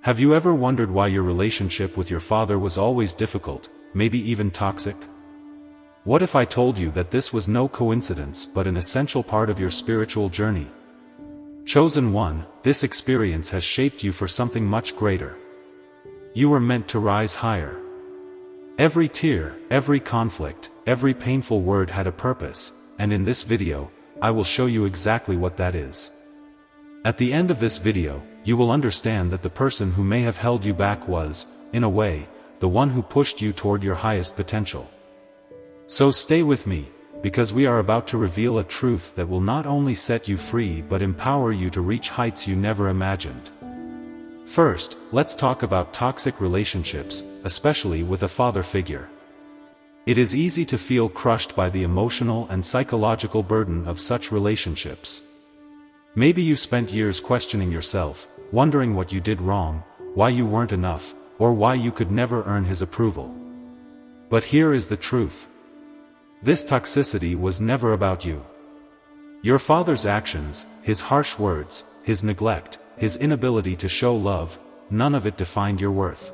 Have you ever wondered why your relationship with your father was always difficult, maybe even toxic? What if I told you that this was no coincidence but an essential part of your spiritual journey? Chosen one, this experience has shaped you for something much greater. You were meant to rise higher. Every tear, every conflict, every painful word had a purpose, and in this video, I will show you exactly what that is. At the end of this video, you will understand that the person who may have held you back was, in a way, the one who pushed you toward your highest potential. So stay with me, because we are about to reveal a truth that will not only set you free but empower you to reach heights you never imagined. First, let's talk about toxic relationships, especially with a father figure. It is easy to feel crushed by the emotional and psychological burden of such relationships. Maybe you spent years questioning yourself, wondering what you did wrong, why you weren't enough, or why you could never earn his approval. But here is the truth. This toxicity was never about you. Your father's actions, his harsh words, his neglect, his inability to show love, none of it defined your worth.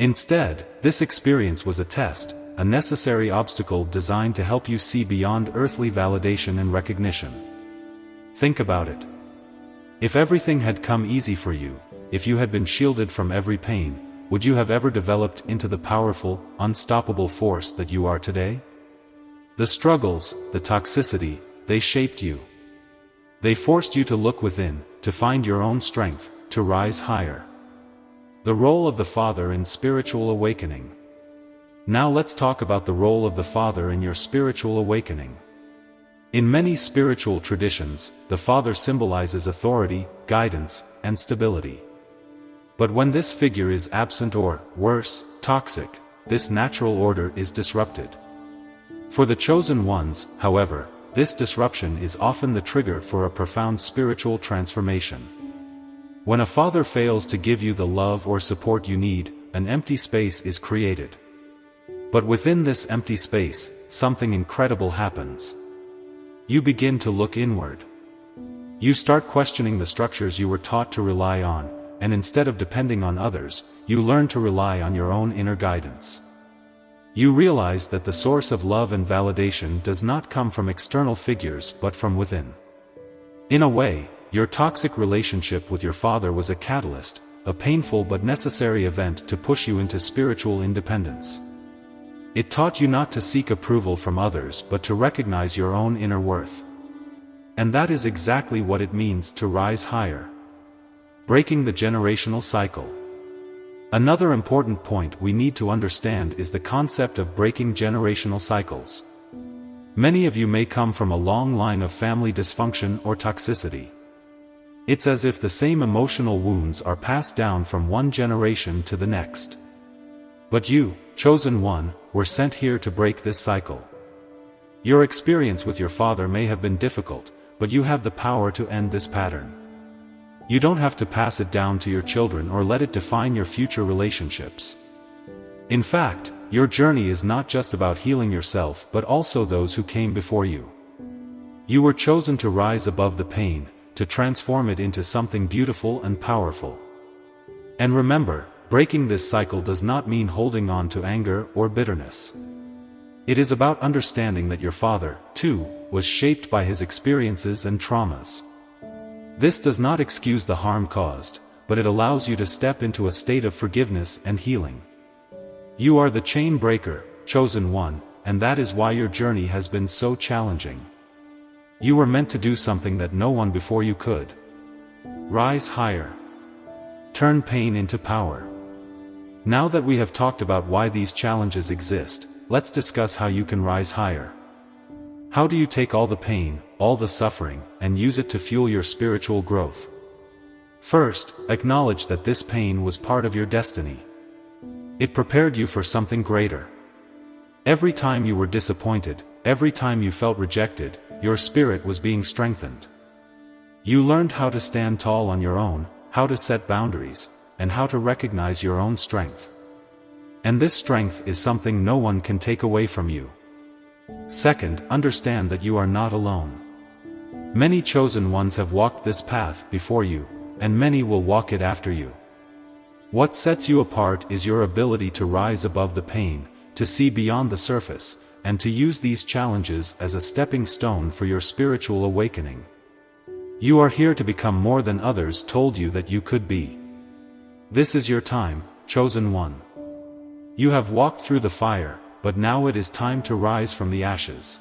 Instead, this experience was a test, a necessary obstacle designed to help you see beyond earthly validation and recognition. Think about it. If everything had come easy for you, if you had been shielded from every pain, would you have ever developed into the powerful, unstoppable force that you are today? The struggles, the toxicity, they shaped you. They forced you to look within, to find your own strength, to rise higher. The role of the father in spiritual awakening. Now let's talk about the role of the father in your spiritual awakening. In many spiritual traditions, the father symbolizes authority, guidance, and stability. But when this figure is absent or, worse, toxic, this natural order is disrupted. For the chosen ones, however, this disruption is often the trigger for a profound spiritual transformation. When a father fails to give you the love or support you need, an empty space is created. But within this empty space, something incredible happens. You begin to look inward. You start questioning the structures you were taught to rely on, and instead of depending on others, you learn to rely on your own inner guidance. You realize that the source of love and validation does not come from external figures but from within. In a way, your toxic relationship with your father was a catalyst, a painful but necessary event to push you into spiritual independence. It taught you not to seek approval from others but to recognize your own inner worth. And that is exactly what it means to rise higher. Breaking the generational cycle. Another important point we need to understand is the concept of breaking generational cycles. Many of you may come from a long line of family dysfunction or toxicity. It's as if the same emotional wounds are passed down from one generation to the next. But you, chosen one, were sent here to break this cycle. Your experience with your father may have been difficult, but you have the power to end this pattern. You don't have to pass it down to your children or let it define your future relationships. In fact, your journey is not just about healing yourself but also those who came before you. You were chosen to rise above the pain, to transform it into something beautiful and powerful. And remember, breaking this cycle does not mean holding on to anger or bitterness. It is about understanding that your father, too, was shaped by his experiences and traumas. This does not excuse the harm caused, but it allows you to step into a state of forgiveness and healing. You are the chain breaker, chosen one, and that is why your journey has been so challenging. You were meant to do something that no one before you could. Rise higher. Turn pain into power. Now that we have talked about why these challenges exist, let's discuss how you can rise higher. How do you take all the pain, all the suffering, and use it to fuel your spiritual growth? First, acknowledge that this pain was part of your destiny. It prepared you for something greater. Every time you were disappointed, every time you felt rejected, your spirit was being strengthened. You learned how to stand tall on your own, how to set boundaries, and how to recognize your own strength. And this strength is something no one can take away from you. Second, understand that you are not alone. Many chosen ones have walked this path before you, and many will walk it after you. What sets you apart is your ability to rise above the pain, to see beyond the surface, and to use these challenges as a stepping stone for your spiritual awakening. You are here to become more than others told you that you could be. This is your time, chosen one. You have walked through the fire, but now it is time to rise from the ashes.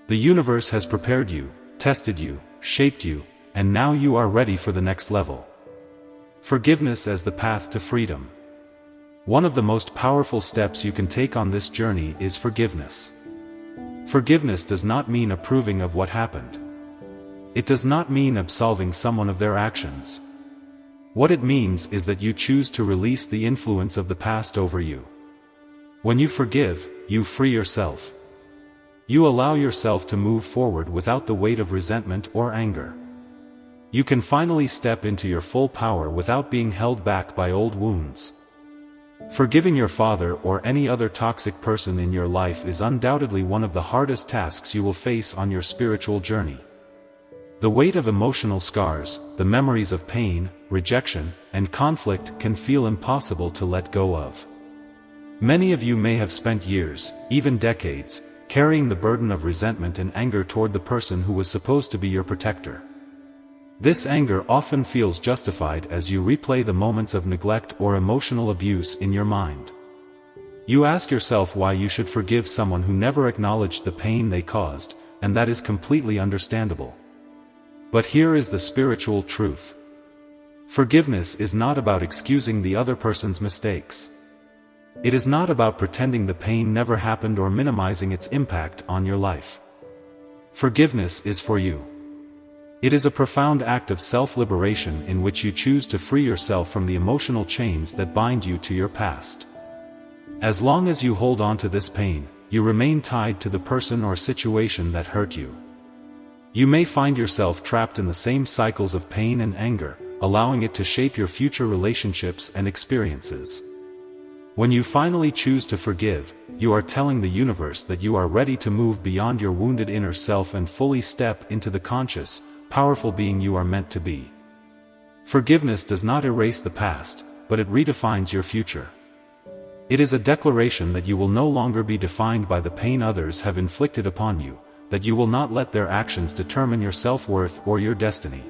The universe has prepared you, tested you, shaped you, and now you are ready for the next level. Forgiveness as the path to freedom. One of the most powerful steps you can take on this journey is forgiveness. Forgiveness does not mean approving of what happened. It does not mean absolving someone of their actions. What it means is that you choose to release the influence of the past over you. When you forgive, you free yourself. You allow yourself to move forward without the weight of resentment or anger. You can finally step into your full power without being held back by old wounds. Forgiving your father or any other toxic person in your life is undoubtedly one of the hardest tasks you will face on your spiritual journey. The weight of emotional scars, the memories of pain, rejection, and conflict can feel impossible to let go of. Many of you may have spent years, even decades, carrying the burden of resentment and anger toward the person who was supposed to be your protector. This anger often feels justified as you replay the moments of neglect or emotional abuse in your mind. You ask yourself why you should forgive someone who never acknowledged the pain they caused, and that is completely understandable. But here is the spiritual truth. Forgiveness is not about excusing the other person's mistakes. It is not about pretending the pain never happened or minimizing its impact on your life. Forgiveness is for you. It is a profound act of self-liberation in which you choose to free yourself from the emotional chains that bind you to your past. As long as you hold on to this pain, you remain tied to the person or situation that hurt you. You may find yourself trapped in the same cycles of pain and anger, allowing it to shape your future relationships and experiences. When you finally choose to forgive, you are telling the universe that you are ready to move beyond your wounded inner self and fully step into the conscious, powerful being you are meant to be. Forgiveness does not erase the past, but it redefines your future. It is a declaration that you will no longer be defined by the pain others have inflicted upon you, that you will not let their actions determine your self-worth or your destiny.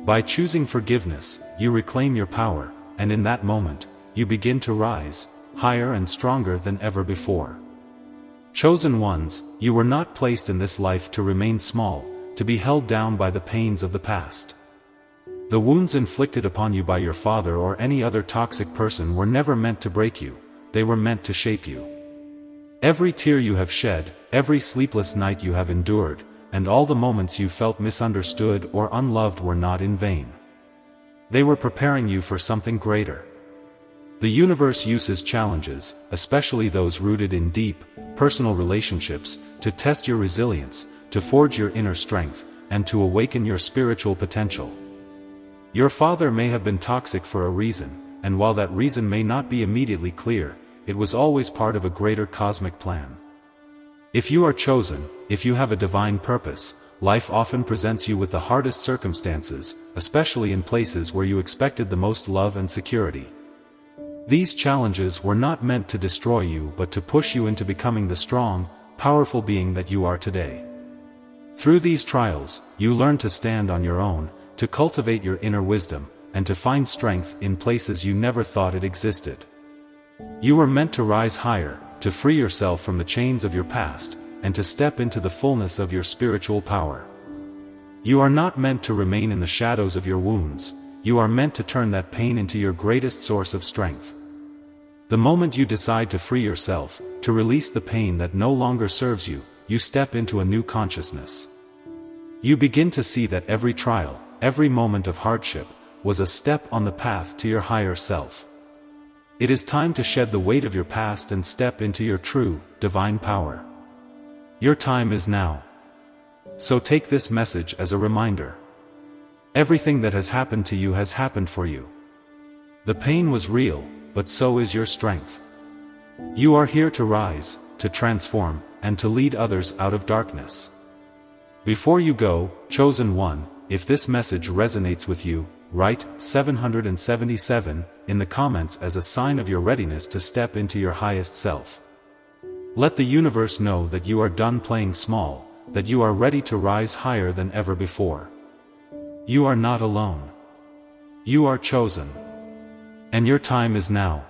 By choosing forgiveness, you reclaim your power, and in that moment, you begin to rise, higher and stronger than ever before. Chosen ones, you were not placed in this life to remain small, to be held down by the pains of the past. The wounds inflicted upon you by your father or any other toxic person were never meant to break you, they were meant to shape you. Every tear you have shed, every sleepless night you have endured, and all the moments you felt misunderstood or unloved were not in vain. They were preparing you for something greater. The universe uses challenges, especially those rooted in deep, personal relationships, to test your resilience, to forge your inner strength, and to awaken your spiritual potential. Your father may have been toxic for a reason, and while that reason may not be immediately clear, it was always part of a greater cosmic plan. If you are chosen, if you have a divine purpose, life often presents you with the hardest circumstances, especially in places where you expected the most love and security. These challenges were not meant to destroy you but to push you into becoming the strong, powerful being that you are today. Through these trials, you learn to stand on your own, to cultivate your inner wisdom, and to find strength in places you never thought it existed. You were meant to rise higher, to free yourself from the chains of your past, and to step into the fullness of your spiritual power. You are not meant to remain in the shadows of your wounds, you are meant to turn that pain into your greatest source of strength. The moment you decide to free yourself, to release the pain that no longer serves you, you step into a new consciousness. You begin to see that every trial, every moment of hardship, was a step on the path to your higher self. It is time to shed the weight of your past and step into your true, divine power. Your time is now. So take this message as a reminder. Everything that has happened to you has happened for you. The pain was real, but so is your strength. You are here to rise, to transform, and to lead others out of darkness. Before you go, chosen one, if this message resonates with you, write 777 in the comments as a sign of your readiness to step into your highest self. Let the universe know that you are done playing small, that you are ready to rise higher than ever before. You are not alone. You are chosen. And your time is now.